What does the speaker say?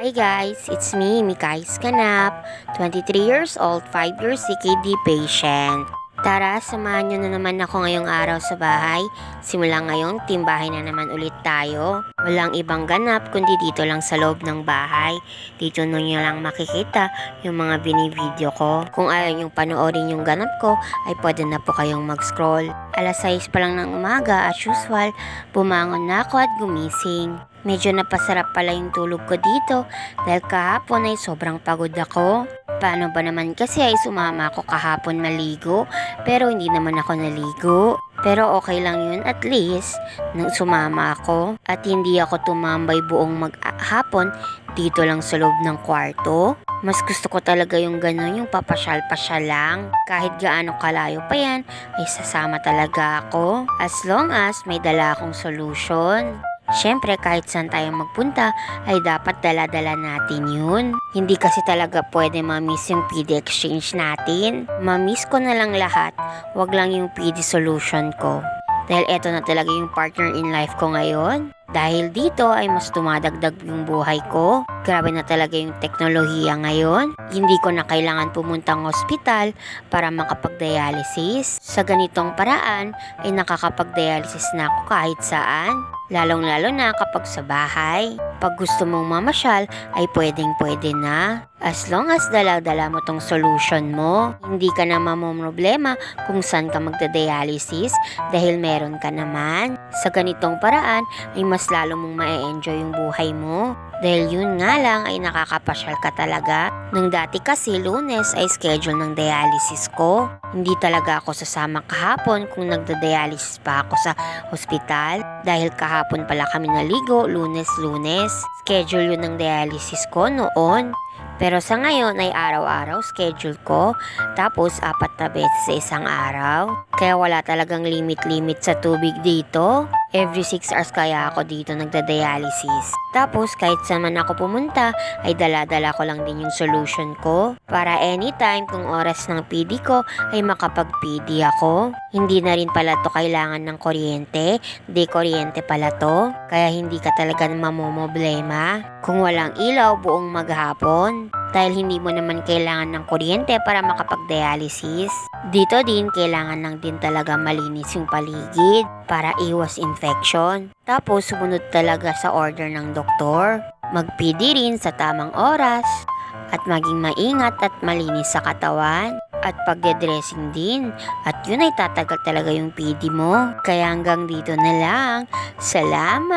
Hi guys, it's me, Mikay Scanap, 23 years old, 5 years CKD patient. Tara, samahan nyo na naman ako ngayong araw sa bahay. Simula ngayon, timbahay na naman ulit tayo. Walang ibang ganap kundi dito lang sa loob ng bahay. Dito nyo lang makikita yung mga binivideo ko. Kung ayaw yung panoorin yung ganap ko, ay pwede na po kayong mag-scroll. Alas 6 pa lang ng umaga, as usual, bumangon na ako at gumising. Medyo napasarap pala yung tulog ko dito dahil kahapon ay sobrang pagod ako. Paano ba naman kasi ay sumama ako kahapon maligo pero hindi naman ako naligo. Pero okay lang yun, at least nang sumama ako at hindi ako tumambay buong maghapon dito lang sa loob ng kwarto. Mas gusto ko talaga yung gano'n, yung papasyal-pasyal lang. Kahit gaano kalayo pa yan, ay sasama talaga ako. As long as may dala akong solution. Siyempre, kahit saan tayo magpunta, ay dapat dala-dala natin yun. Hindi kasi talaga pwede ma-miss yung PD exchange natin. Ma-miss ko na lang lahat, wag lang yung PD solution ko. Dahil eto na talaga yung partner in life ko ngayon. Dahil dito ay mas dumadagdag yung buhay ko. Grabe na talaga yung teknolohiya ngayon. Hindi ko na kailangan pumuntang ospital para makapag-dialysis. Sa ganitong paraan ay nakakapag-dialysis na ako kahit saan. Lalong-lalo na kapag sa bahay. Pag gusto mong mamasyal ay pwedeng-pwede na. As long as dala-dala mo tong solution mo, hindi ka na mamomroblema kung saan ka magda-dialysis dahil meron ka naman. Sa ganitong paraan ay mas lalo mong ma-enjoy yung buhay mo. Dahil yun nga lang ay nakakapasyal ka talaga. Nung dati kasi Lunes ay schedule ng dialysis ko. Hindi talaga ako sasama kahapon kung nagda-dialysis pa ako sa hospital. Dahil kahapon pala kami naligo, Lunes. Schedule yun ng dialysis ko noon. Pero sa ngayon ay araw-araw schedule ko, tapos 4 na beses sa isang araw. Kaya wala talagang limit-limit sa tubig dito. Every 6 hours kaya ako dito nagda-dialysis. Tapos kahit saan man ako pumunta, ay dala-dala ko lang din yung solution ko. Para anytime kung oras ng PD ko, ay makapag-PD ako. Hindi na rin pala to kailangan ng kuryente. Di kuryente pala to. Kaya hindi ka talaga mamomoblema kung walang ilaw buong maghapon. Dahil hindi mo naman kailangan ng kuryente para makapag-dialysis. Dito din, kailangan lang din talaga malinis yung paligid para iwas infection. Tapos, sumunod talaga sa order ng doktor. Mag-PD rin sa tamang oras at maging maingat at malinis sa katawan. At pagde-dressing din. At yun ay tatagal talaga yung PD mo. Kaya hanggang dito na lang. Salamat!